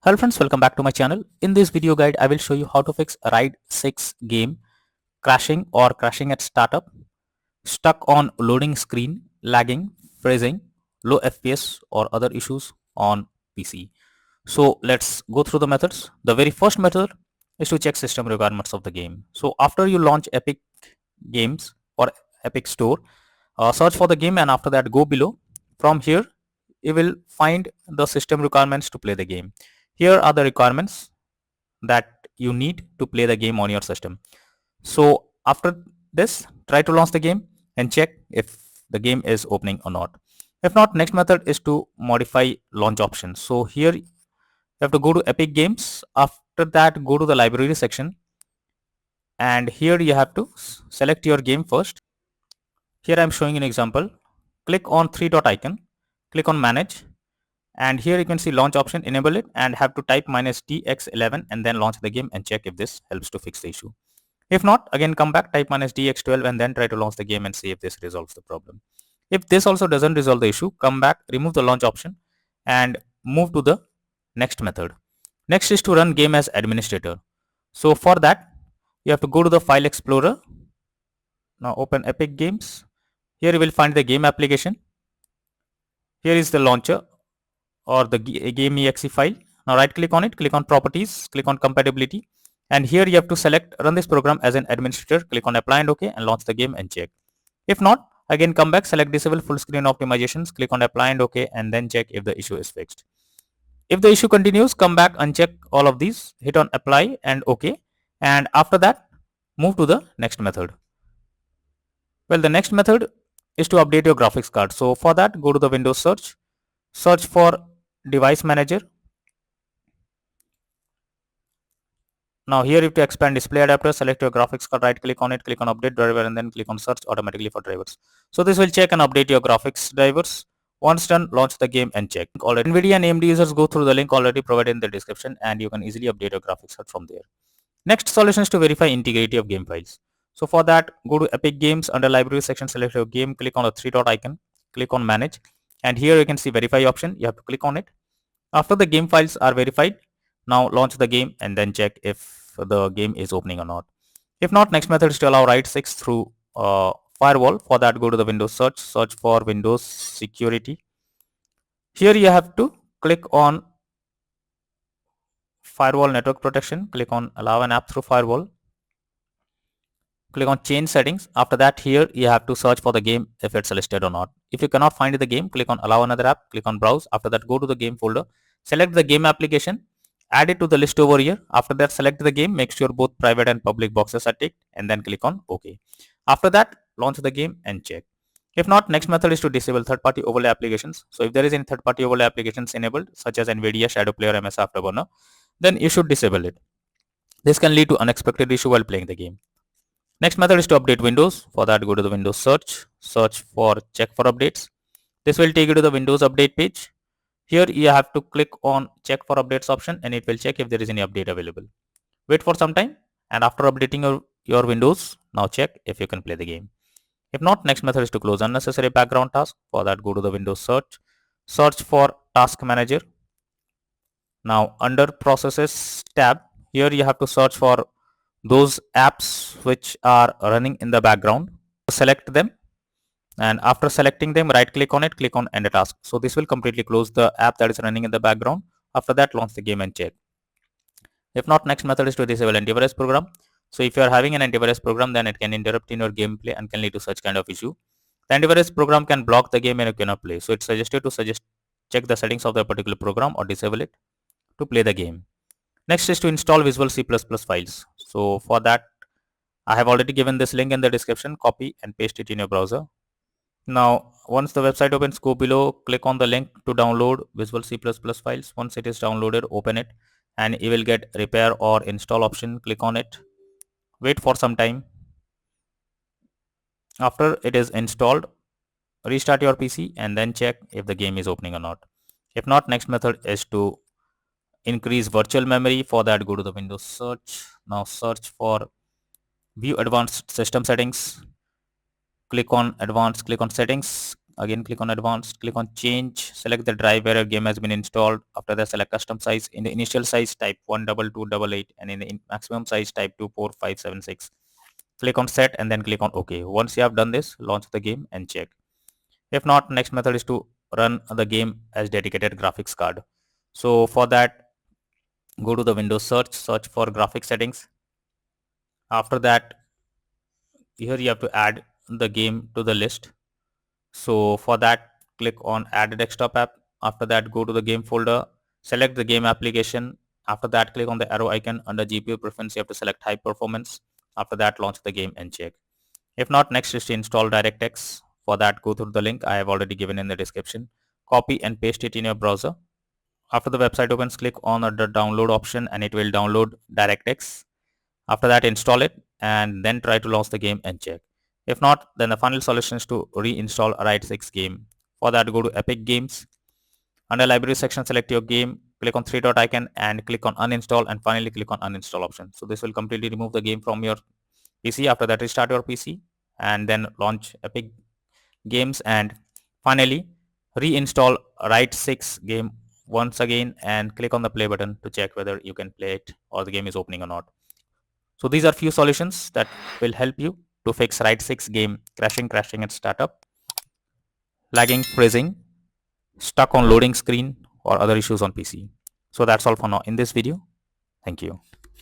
Hello friends, welcome back to my channel. In this video guide, I will show you how to fix Ride 6 game crashing or crashing at startup, stuck on loading screen, lagging, freezing, low FPS or other issues on PC. So let's go through the methods. The very first method is to check system requirements of the game. So after you launch Epic Games or Epic Store, search for the game and after that go below. From here, you will find the system requirements to play the game. Here are the requirements that you need to play the game on your system. So after this, try to launch the game and check if the game is opening or not. If not, next method is to modify launch options. So here you have to go to Epic Games. After that, go to the library section and here you have to select your game first. Here I am showing an example. Click on three dot icon, click on manage, and here you can see launch option, enable it and have to type -dx11 and then launch the game and check if this helps to fix the issue. If not, again come back, type -dx12 and then try to launch the game and see if this resolves the problem. If this also doesn't resolve the issue, come back, remove the launch option and move to the next method. Next is to run game as administrator. So for that, you have to go to the file explorer. Now open Epic Games. Here you will find the game application. Here is the launcher or the game exe file. Now right click on it, click on properties, click on compatibility, and here you have to select run this program as an administrator, click on apply and OK and launch the game and check. If not, again come back, select disable full screen optimizations, click on apply and OK and then check if the issue is fixed. If the issue continues, come back, uncheck all of these, hit on apply and OK, and after that move to the next method. Well, the next method is to update your graphics card. So for that, go to the Windows search for device manager. Now here you have to expand display adapter, select your graphics card, right click on it, click on update driver and then click on search automatically for drivers. So this will check and update your graphics drivers. Once done, launch the game and check. Already NVIDIA and AMD users, go through the link already provided in the description and you can easily update your graphics card from there. Next solution is to verify integrity of game files. So for that, go to Epic Games, under library section, select your game, click on the three dot icon, click on manage and here you can see verify option. You have to click on it. After the game files are verified, now launch the game and then check if the game is opening or not. If not, next method is to allow Ride 6 through firewall. For that, go to the Windows search for Windows security. Here you have to click on firewall network protection, click on allow an app through firewall, click on change settings. After that, here you have to search for the game if it's listed or not. If you cannot find the game, click on allow another app, click on browse. After that, go to the game folder, select the game application, add it to the list over here. After that, select the game, make sure both private and public boxes are ticked and then click on OK. After that, launch the game and check. If not, next method is to disable third-party overlay applications. So if there is any third-party overlay applications enabled, such as NVIDIA, Shadow Player, MS Afterburner, then you should disable it. This can lead to unexpected issue while playing the game. Next method is to update Windows. For that, go to the Windows search for check for updates. This will take you to the Windows update page. Here you have to click on check for updates option and it will check if there is any update available. Wait for some time and after updating your Windows, now check if you can play the game. If not, next method is to close unnecessary background task. For that, go to the Windows search for task manager. Now under processes tab, here you have to search for those apps which are running in the background. Select them and after selecting them, right click on it, click on end a task. So this will completely close the app that is running in the background. After that, launch the game and check. If not, next method is to disable antivirus program. So if you are having an antivirus program, then it can interrupt in your gameplay and can lead to such kind of issue. The antivirus program can block the game and you cannot play. So it's suggested to check the settings of the particular program or disable it to play the game. Next is to install Visual C++ files. So for that, I have already given this link in the description. Copy and paste it in your browser. Now, once the website opens, go below, click on the link to download Visual C++ files. Once it is downloaded, open it and you will get repair or install option. Click on it. Wait for some time. After it is installed, restart your PC and then check if the game is opening or not. If not, next method is to increase virtual memory. For that, go to the Windows search. Now search for view advanced system settings. Click on advanced, click on settings, Again, click on advanced, click on change, select the drive where your game has been installed. After that, select custom size. In the initial size, type 12288, and in the maximum size, type 24576. Click on set and then click on OK. Once you have done this, launch the game and check. If not, next method is to run the game as dedicated graphics card. So for that, go to the Windows search for graphics settings. After that, here you have to add the game to the list. So for that, click on add a desktop app. After that, go to the game folder, select the game application. After that, click on the arrow icon under GPU preference. You have to select high performance. After that, launch the game and check. If not, next is to install DirectX. For that, go through the link I have already given in the description. Copy and paste it in your browser. After the website opens, click on the download option and it will download DirectX. After that, install it and then try to launch the game and check. If not, then the final solution is to reinstall Ride 6 game. For that, go to Epic Games. Under library section, select your game, click on three dot icon and click on uninstall, and finally click on uninstall option. So this will completely remove the game from your PC. After that, restart your PC and then launch Epic Games, and finally reinstall Ride 6 game once again and click on the play button to check whether you can play it or the game is opening or not. So these are few solutions that will help you to fix Ride 6 game crashing at startup, lagging, freezing, stuck on loading screen, or other issues on PC. So that's all for now in this video. Thank you.